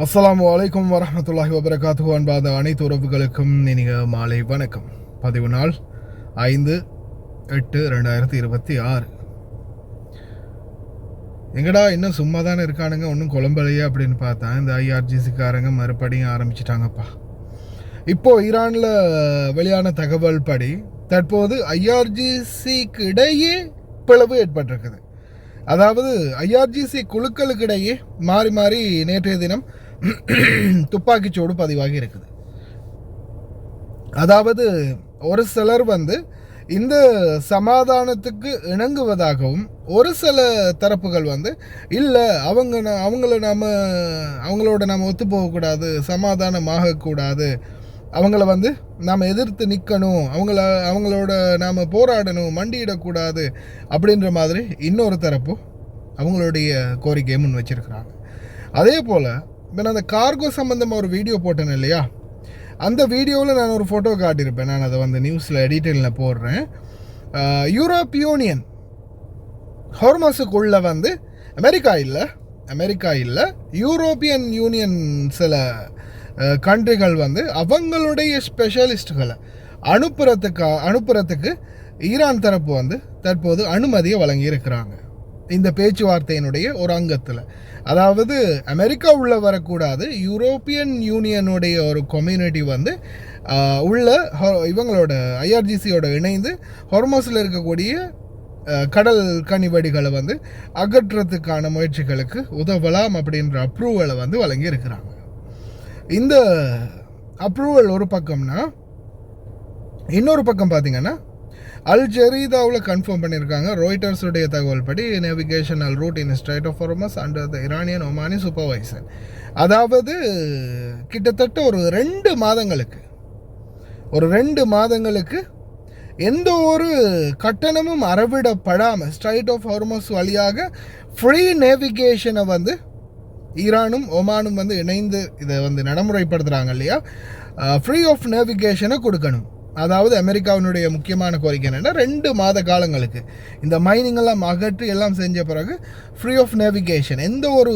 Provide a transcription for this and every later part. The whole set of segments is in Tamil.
அஸ்ஸலாமு அலைக்கும் வரஹ்மத்துல்லாஹி வபரகாத்துஹு. அன்பாத அனைத்து உறவுகளுக்கும் இனிய மாலை வணக்கம். பதிவு நாள் 5/8/2026. எங்கடா இன்னும் சும்மா தானே இருக்கானுங்க, ஒன்றும் குழம்பலையே அப்படின்னு பார்த்தா இந்த ஐஆர்ஜிசிக்காரங்க மறுபடியும் ஆரம்பிச்சிட்டாங்கப்பா. இப்போது ஈரானில் வெளியான தகவல் படி தற்போது ஐஆர்ஜிசிக்கு இடையே பிளவு ஏற்பட்டிருக்குது. அதாவது ஐஆர்ஜிசி குழுக்களுக்கிடையே மாறி மாறி நேற்றைய தினம் துப்பாக்கிச்சூடு பதிவாகி இருக்குது. அதாவது ஒரு சிலர் இந்த சமாதானத்துக்கு இணங்குவதாகவும், ஒரு சில தரப்புகள் இல்லை அவங்களோட நாம் ஒத்து போகக்கூடாது, சமாதானமாகக்கூடாது, அவங்கள நாம் எதிர்த்து நிற்கணும், அவங்களோட நாம் போராடணும், மண்டியிடக்கூடாது அப்படின்ற மாதிரி இன்னொரு தரப்பு அவங்களுடைய கோரிக்கையை முன் வச்சிருக்கிறாங்க. அதே போல் இப்போ நான் அந்த கார்கோ சம்மந்தமாக ஒரு வீடியோ போட்டேன் இல்லையா, அந்த வீடியோவில் நான் ஒரு ஃபோட்டோ காட்டியிருப்பேன். நான் அதை நியூஸில் டீட்டெயிலில் போடுறேன். யூரோப் யூனியன் ஹார்மஸுக்குள்ளே அமெரிக்கா இல்லை யூரோப்பியன் யூனியன் சில கண்ட்ரிகள் அவங்களுடைய ஸ்பெஷலிஸ்ட்டுகளை அனுப்புறதுக்கு ஈரான் தரப்பு தற்போது அனுமதியை வழங்கியிருக்கிறாங்க. இந்த பேச்சுவார்த்தையினுடைய ஒரு அங்கத்தில், அதாவது அமெரிக்கா உள்ளே வரக்கூடாது, யூரோப்பியன் யூனியனுடைய ஒரு கம்யூனிட்டி உள்ள இவங்களோட ஐஆர்ஜிசியோட இணைந்து ஹார்மஸில் இருக்கக்கூடிய கடல் கனிவடிகளை அகற்றுறதுக்கான முயற்சிகளுக்கு உதவலாம் அப்படின்ற அப்ரூவலை வழங்கி இருக்கிறாங்க. இந்த அப்ரூவல் ஒரு பக்கம்னா, இன்னொரு பக்கம் பார்த்தீங்கன்னா அல் ஜரீதாவில் கன்ஃபார்ம் பண்ணியிருக்காங்க. ராய்ட்டர்ஸுடைய தகவல் படி navigational route in strait of Hormuz under the Iranian Omani supervisor. அதாவது கிட்டத்தட்ட ஒரு 2 மாதங்களுக்கு எந்த ஒரு கட்டணமும் அறவிடப்படாமல் ஸ்ட்ரைட் ஆஃப் ஹார்மஸ் வழியாக ஃப்ரீ நேவிகேஷனை ஈரானும் ஒமானும் இணைந்து இதை நடைமுறைப்படுத்துகிறாங்க இல்லையா, ஃப்ரீ ஆஃப் நேவிகேஷனை கொடுக்கணும். அதாவது அமெரிக்காவினுடைய முக்கியமான கோரிக்கை என்னென்னா, 2 மாத காலங்களுக்கு இந்த மைனிங் எல்லாம் அகற்றி எல்லாம் செஞ்ச பிறகு ஃப்ரீ ஆஃப் நேவிகேஷன், எந்த ஒரு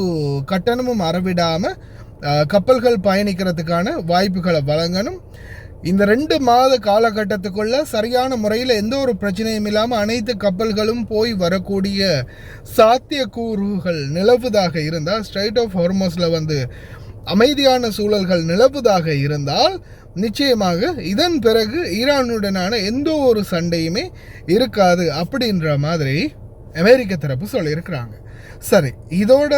கட்டணமும் அறவிடாமல் கப்பல்கள் பயணிக்கிறதுக்கான வாய்ப்புகளை வழங்கணும். இந்த 2 மாத காலகட்டத்துக்குள்ள சரியான முறையில் எந்த ஒரு பிரச்சனையும் இல்லாமல் அனைத்து கப்பல்களும் போய் வரக்கூடிய சாத்தியக்கூறுகள் நிலவுவதாக இருந்தால், ஸ்ட்ரைட் ஆஃப் ஹார்மஸில் அமைதியான சூழல்கள் நிலவுவதாக இருந்தால், நிச்சயமாக இதன் பிறகு ஈரானுடனான எந்த ஒரு சண்டையுமே இருக்காது அப்படின்ற மாதிரி அமெரிக்க தரப்பு சொல்லியிருக்கிறாங்க. சரி, இதோட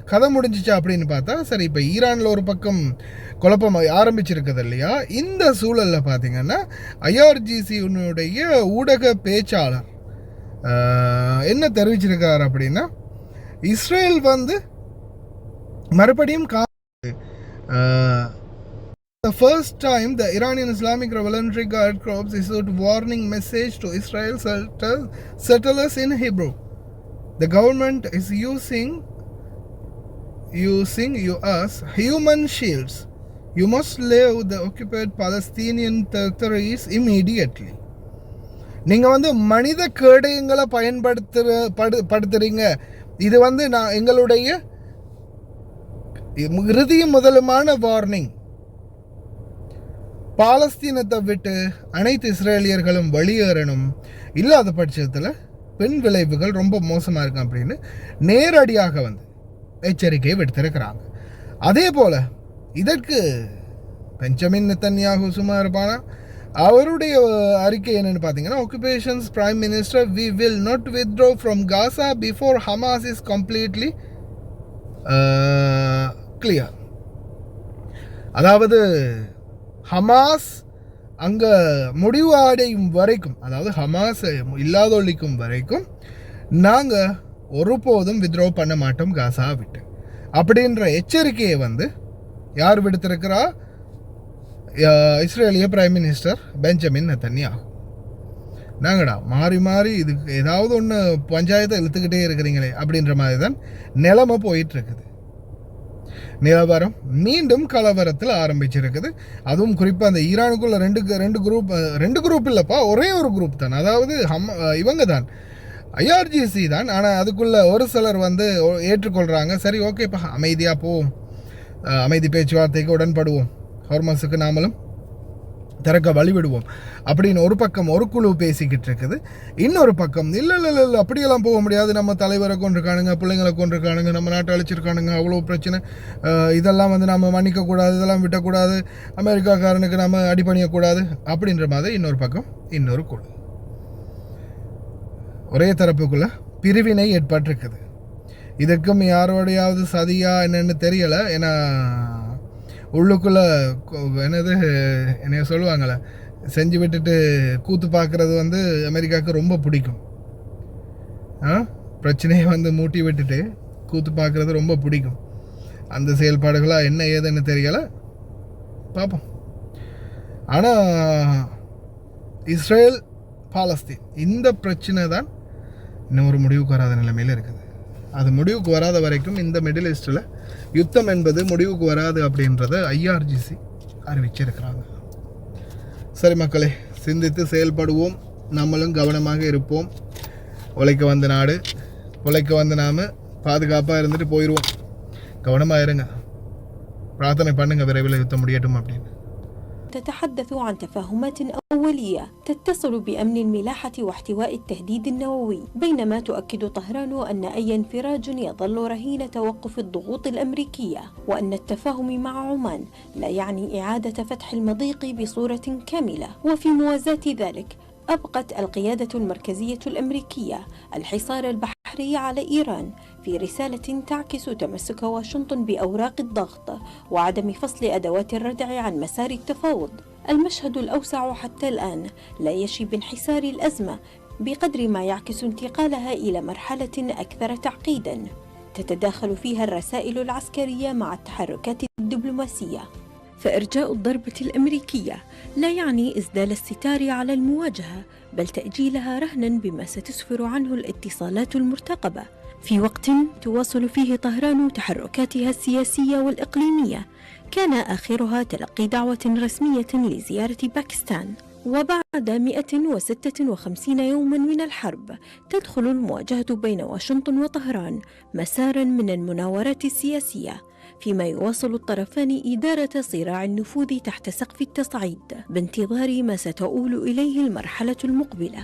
கதை முடிஞ்சிச்சா அப்படின்னு பார்த்தா, சரி இப்போ ஈரானில் ஒரு பக்கம் குழப்பம் ஆரம்பிச்சிருக்குது இல்லையா, இந்த சூழலில் பார்த்தீங்கன்னா ஐஆர்ஜிசியினுடைய ஊடக பேச்சாளர் என்ன தெரிவிச்சிருக்கார் அப்படின்னா, இஸ்ரேல் மறுபடியும் the first time the Iranian Islamic Revolutionary Guard Corps issued warning message to Israel settlers in Hebrew. The government is using US human shields. You must leave the occupied Palestinian territories immediately. நீங்க மனித கேடயங்களை பயன்படுத்துறீங்க. இது நான் எங்களுடைய இறுதியும் முதலுமான வார்னிங். பாலஸ்தீனத்தை விட்டு அனைத்து இஸ்ரேலியர்களும் வெளியேறணும், இல்லாத பட்சத்தில் பெண் விளைவுகள் ரொம்ப மோசமாக இருக்கும் அப்படின்னு நேரடியாக எச்சரிக்கையை விடுத்திருக்கிறாங்க. அதே போல் இதற்கு பெஞ்சமின் நெத்தன்யாகு சும்மா இருப்பானா, அவருடைய அறிக்கை என்னென்னு பார்த்தீங்கன்னா, occupations prime minister, we will not withdraw from Gaza before Hamas is completely clear. அதாவது ஹமாஸ் அங்கே முடிவு அடையும் வரைக்கும், அதாவது ஹமாஸ் இல்லாதொழிக்கும் வரைக்கும் நாங்கள் ஒருபோதும் வித்ட்ரா பண்ண மாட்டோம் காசா விட்டு அப்படின்ற எச்சரிக்கையை யார் விடுத்திருக்கிறா? இஸ்ரேலிய பிரைம் மினிஸ்டர் பெஞ்சமின் நெத்தன்யாகு. நாங்கடா மாறி மாறி இதுக்கு ஏதாவது ஒன்று பஞ்சாயத்தை இழுத்துக்கிட்டே இருக்கிறீங்களே அப்படின்ற மாதிரி தான் நிலைமை போயிட்டுருக்குது. நிலவரம் மீண்டும் கலவரத்தில் ஆரம்பிச்சிருக்குது. அதுவும் குறிப்பாக அந்த ஈரானுக்குள்ள ரெண்டு குரூப் இல்லைப்பா, ஒரே ஒரு குரூப் தான். அதாவது இவங்க தான் ஐஆர்ஜிசி தான். ஆனால் அதுக்குள்ள ஒரு சிலர் வந்து ஏற்றுக்கொள்கிறாங்க. சரி ஓகேப்பா, அமைதியாக போவோம், அமைதி பேச்சுவார்த்தைக்கு உடன்படுவோம், ஹார்மஸுக்கு நாமளும் திறக்க வழிவிடுவோம் அப்படின்னு ஒரு பக்கம் ஒரு குழு பேசிக்கிட்டு இருக்குது. இன்னொரு பக்கம் இல்லை அப்படியெல்லாம் போக முடியாது, நம்ம தலைவரை கொண்டிருக்கானுங்க, பிள்ளைங்களை கொண்டிருக்கானுங்க, நம்ம நாட்டை அழிச்சிருக்கானுங்க, அவ்வளோ பிரச்சனை, இதெல்லாம் வந்து நம்ம மன்னிக்கக்கூடாது, இதெல்லாம் விட்டக்கூடாது, அமெரிக்காக்காரனுக்கு நம்ம அடிபணியக்கூடாது அப்படின்ற மாதிரி இன்னொரு பக்கம் இன்னொரு குழு. ஒரே தரப்புக்குள்ள பிரிவினை ஏற்பட்டிருக்குது. இதற்கும் யாரோடையாவது சதியா என்னன்னு தெரியலை. ஏன்னா உள்ளுக்குள்ளே என்னைய சொல்லுவாங்களே, செஞ்சு விட்டுட்டு கூத்து பார்க்குறது வந்து அமெரிக்காவுக்கு ரொம்ப பிடிக்கும். பிரச்சனையை வந்து மூட்டி விட்டுட்டு கூத்து பார்க்குறது ரொம்ப பிடிக்கும். அந்த செயல்பாடுகளாக என்ன ஏதுன்னு தெரியலை, பார்ப்போம். ஆனால் இஸ்ரேல் பாலஸ்தீன் இந்த பிரச்சனை தான் இன்னும் ஒரு முடிவுக்கு வராத நிலைமையில் இருக்குது. அது முடிவுக்கு வராத வரைக்கும் இந்த மிடில் ஈஸ்டில் யுத்தம் என்பது முடிவுக்கு வராது அப்படின்றத ஐஆர்ஜிசி அறிவிச்சிருக்கிறாங்க. சரி மக்களே, சிந்தித்து செயல்படுவோம், நம்மளும் கவனமாக இருப்போம். உழைக்க வந்த நாடு, உழைக்க வந்த நாம் பாதுகாப்பாக இருந்துட்டு போயிடுவோம். கவனமாக இருங்க, பிரார்த்தனை பண்ணுங்க விரைவில் யுத்தம் முடியட்டும் அப்படின்னு. تتحدث عن تفاهمات أولية تتصل بأمن الملاحة واحتواء التهديد النووي، بينما تؤكد طهران أن أي انفراج يظل رهين توقف الضغوط الأمريكية، وأن التفاهم مع عمان لا يعني إعادة فتح المضيق بصورة كاملة. وفي موازاة ذلك أبقت القيادة المركزية الأمريكية الحصار البحري على إيران في رسالة تعكس تمسك واشنطن بأوراق الضغط وعدم فصل أدوات الردع عن مسار التفاوض. المشهد الأوسع حتى الآن لا يشي بانحسار الأزمة بقدر ما يعكس انتقالها إلى مرحلة أكثر تعقيدا تتداخل فيها الرسائل العسكرية مع التحركات الدبلوماسية. فإرجاء الضربة الأمريكية لا يعني إسدال الستار على المواجهة، بل تأجيلها رهنا بما ستسفر عنه الاتصالات المرتقبة في وقت تواصل فيه طهران تحركاتها السياسية والإقليمية. كان آخرها تلقي دعوة رسمية لزيارة باكستان. وبعد 156 يوما من الحرب تدخل المواجهة بين واشنطن وطهران مسارا من المناورات السياسية، فيما يواصل الطرفان إدارة صراع النفوذ تحت سقف التصعيد بانتظار ما ستؤول إليه المرحلة المقبلة.